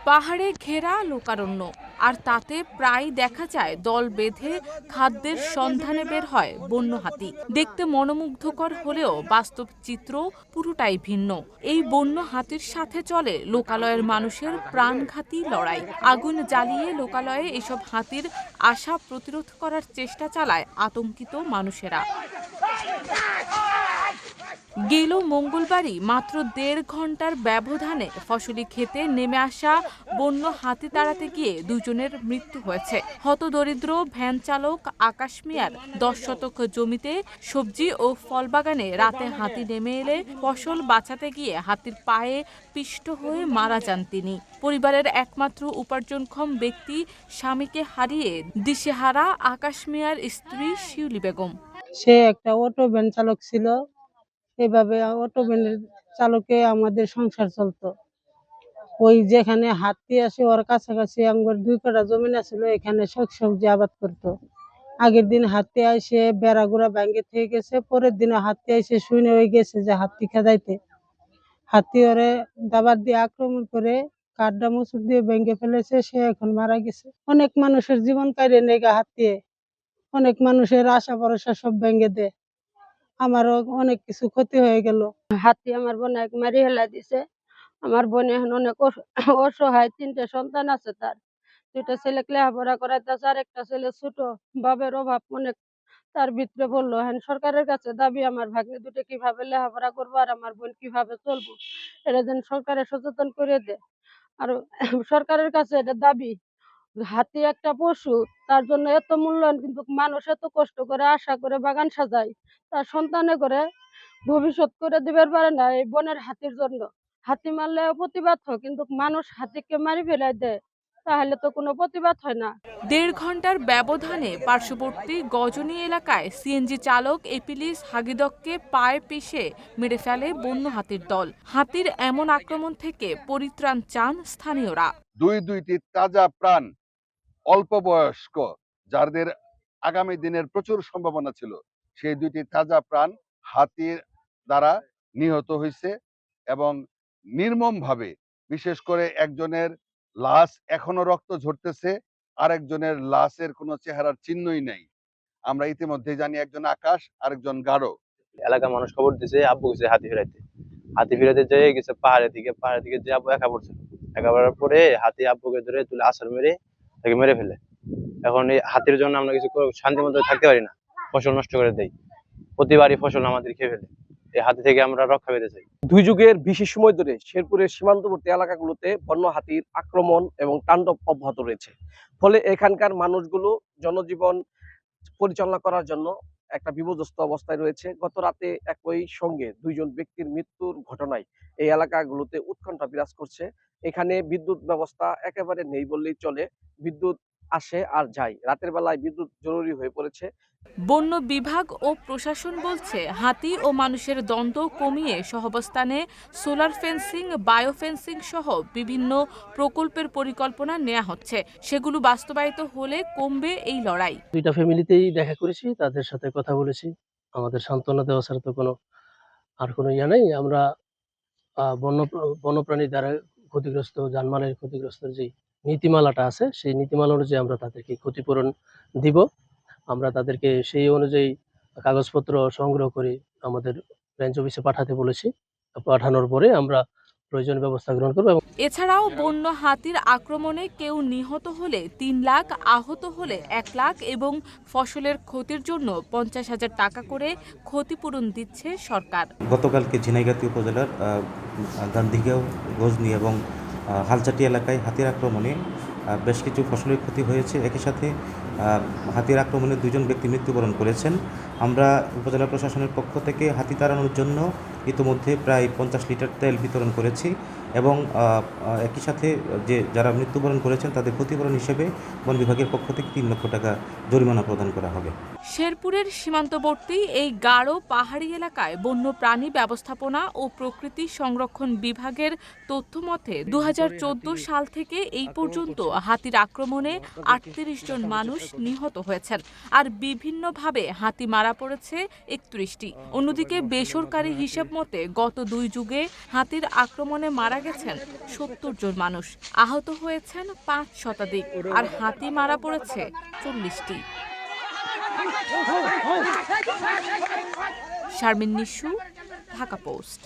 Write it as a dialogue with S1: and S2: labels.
S1: পাহাড়ে ঘেরা লোকারণ্য, আর তাতে প্রায় দেখা যায় দল বেঁধে খাদ্যের সন্ধানে বের হয় বন্য হাতি। দেখতে মনোমুগ্ধকর হলেও বাস্তব চিত্র পুরোটাই ভিন্ন। এই বন্য হাতির সাথে চলে লোকালয়ের মানুষের প্রাণঘাতী লড়াই। আগুন জ্বালিয়ে লোকালয়ে এসব হাতির আশা প্রতিরোধ করার চেষ্টা চালায় আতঙ্কিত মানুষেরা। গেল মঙ্গলবারই মাত্র ১.৫ ঘন্টার ব্যবধানে ফসলি ক্ষেতে নেমে আসা বন্য হাতি তাড়াতে গিয়ে ২ জনের মৃত্যু হয়েছে। হতদরিদ্র ভ্যান চালক আকাশ মিয়ার ১০ শতক জমিতে সবজি ও ফল বাগানে রাতে হাতি নেমে এলে ফসল বাঁচাতে গিয়ে হাতির পায়ে পিষ্ট হয়ে মারা যান তিনি। পরিবারের একমাত্র উপার্জনক্ষম ব্যক্তি স্বামীকে হারিয়ে দিশেহারা আকাশ মিয়ার স্ত্রী শিউলি বেগম।
S2: সে একটা অটো ভ্যান চালক ছিল। এভাবে অটো ভ্যানের চালকে আমাদের সংসার চলতো। ওই যেখানে হাতি আসে ওর কাছাকাছি আমার ২ কাঠা জমি ছিল, এখানে সবজি আবাদ করতো। আগের দিন হাতি আইসে বেড়াগুড়া ভেঙে থেকে গেছে, পরের দিনে হাতি আইসে শুনে হয়ে গেছে যে হাতি খেদাইতে। হাতি ওরে দাবার দিয়ে আক্রমণ করে কাঠটা মুসুর দিয়ে ভেঙে ফেলেছে, সে এখন মারা গেছে। অনেক মানুষের জীবন কাড়িয়ে নেগা হাতি, অনেক মানুষের আশা ভরসা সব ভেঙে দেয়। আমারও অনেক কিছু ক্ষতি হয়ে গেল। হাতি আমার বোন এক মারি হেলা দিছে। আমার বোন এখন অনেক অসহায়, ৩টে সন্তান আছে তার। 2টা ছেলেকে লেখাপড়া করাইতেছে, আর একটা ছেলে ছোট, বাবার অভাব অনেক তার ভিতরে বললো। হ্যাঁ, সরকারের কাছে দাবি আমার ভাগ্নে 2টা কিভাবে লেখাপড়া করবো আর আমার বোন কিভাবে চলবো, এটা যেন সরকারে সচেতন করে দেয়। আর সরকারের কাছে এটা দাবি, হাতি একটা পশু, তার জন্য এত মূল্যায়ন, কিন্তু মানুষ এত কষ্ট করে আশা করে বাগান সাজায়, তার সন্তানে করে ভবিষ্যৎ করে দিবার পারে না এই বনের হাতির জন্য। হাতি মারলে প্রতিবাদ হয়, কিন্তু মানুষ হাতিকে মারি ফেলাই দেয়, তাহলে তো কোনো প্রতিবাদ হয় না।
S1: ১.৫ ঘন্টার ব্যবধানে পার্শ্ববর্তী গজনী এলাকায় সিএনজি চালক এপিলিস হাগিদককে পায়ে পিষে মেরে ফেলে বন্য হাতির দল। হাতির এমন আক্রমণ থেকে পরিত্রাণ চান স্থানীয়রা।
S3: দুইটি তাজা প্রাণ, অল্প বয়স্ক, যাদের আগামী দিনের প্রচুর সম্ভাবনা ছিল, সেই 2টি তাজা প্রাণ হাতির দ্বারা নিহত হয়েছে এবং নির্মমভাবে। বিশেষ করে একজনের লাশ এখনো রক্ত ঝরতেছে, আরেকজনের লাশের কোনো চেহারার চিহ্নই নাই। আমরা ইতিমধ্যে জানি একজন আকাশ, আরেকজন গাঢ়।
S4: এলাকার মানুষ খবর দিছে আব্বু গেছে হাতি ফিরাইতে যেয়ে গেছে পাহাড়ের দিকে যে আব্বু একা পড়ছে। একা পড়ার পরে হাতি আব্বুকে ধরে তুলে আছাড় মেরে তাকে মেরে ফেলে। এখন এই হাতির জন্য আমরা কিছু শান্তি মতো থাকতে পারি না, ফসল নষ্ট করে দেয়, প্রতিবারই ফসল আমাদের খেয়ে ফেলে। এই হাতি থেকে আমরা রক্ষা পেতে চাই।
S5: দুর্যোগের বিশেষ সময় ধরে শেরপুরের সীমান্তবর্তী এলাকাগুলোতে বন্য হাতির আক্রমণ এবং তাণ্ডব অব্যাহত রয়েছে। ফলে এখানকার মানুষগুলো জনজীবন পরিচালনা করার জন্য একটা বিপর্যস্ত অবস্থায় রয়েছে। গত রাতে একই সঙ্গে 2 জন ব্যক্তির মৃত্যুর ঘটনায় এই এলাকাগুলোতে উৎকণ্ঠা বিরাজ করছে। এখানে বিদ্যুৎ ব্যবস্থা একেবারে নেই বললেই চলে। বিদ্যুৎ আসে আর যায়, রাতের বেলায় বিদ্যুৎ জরুরি হয়ে পড়েছে।
S1: বন্য বিভাগ ও প্রশাসন বলছে, হাতি ও মানুষের দ্বন্দ্ব কমিয়ে সহাবস্থানে সোলার ফেন্সিং, বায়ো ফেন্সিং সহ বিভিন্ন প্রকল্পের পরিকল্পনা নেওয়া হচ্ছে। সেগুলো বাস্তবায়িত হলে কমবে এই লড়াই।
S6: 2টা ফ্যামিলিতেই দেখা করেছি, তাদের সাথে কথা বলেছি। আমাদের সান্ত্বনা দেওয়া ছাড়া তো কোনো ইয়া নেই। আমরা বন্যপ্রাণী দ্বারা ক্ষতিগ্রস্ত, জানমালের ক্ষতিগ্রস্তের যে নীতিমালাটা আছে, সেই নীতিমালা অনুযায়ী আমরা তাদেরকে ক্ষতিপূরণ দিব। আমরা তাদেরকে সেই অনুযায়ী কাগজপত্র সংগ্রহ করে আমাদের রেঞ্জ অফিসে পাঠাতে বলেছি। পাঠানোর পরে আমরা প্রয়োজনীয় ব্যবস্থা গ্রহণ করব।
S1: এছাড়াও বন্য হাতির আক্রমণে কেউ নিহত হলে ৩ লাখ, আহত হলে ১ লাখ এবং ফসলের ক্ষতির জন্য ৫০,০০০ টাকা করে ক্ষতিপূরণ দিচ্ছে সরকার।
S7: গতকালকে ঝিনাইগাতী উপজেলার গান্ধীগাঁও, গজনী এবং হালচাটি এলাকায় হাতির আক্রমণে বেশ কিছু ফসলের ক্ষতি হয়েছে। একই সাথে হাতির আক্রমণে 2 জন ব্যক্তি মৃত্যুবরণ করেছেন। আমরা উপজেলা প্রশাসনের পক্ষ থেকে হাতি তাড়ানোর জন্য ইতিমধ্যে প্রায় 50 লিটার তেল বিতরণ করেছি এবং একই সাথে যারা মৃত্যুবরণ করেছেন তাদের ক্ষতিপূরণ হিসেবে বন বিভাগের পক্ষ থেকে 3 লক্ষ টাকা জরিমানা প্রদান করা হবে।
S1: শেরপুরের সীমান্তবর্তী এই গাঢ় পাহাড়ি এলাকায় বন্য প্রাণী ব্যবস্থাপনা ও প্রকৃতি সংরক্ষণ বিভাগের তথ্য মতে 2014 সাল থেকে এই পর্যন্ত হাতির আক্রমণে 38 জন মানুষ নিহত হয়েছেন আর বিভিন্নভাবে হাতি মারা পড়েছে 31টি। অন্যদিকে বেসরকারি হিসেব মতে গত 2 যুগে হাতির আক্রমণে মারা গেছেন 70 জন মানুষ, আহত হয়েছেন 5 শতাধিক আর হাতি মারা পড়েছে 40টি। শারমিন নিশু, ঢাকা পোস্ট।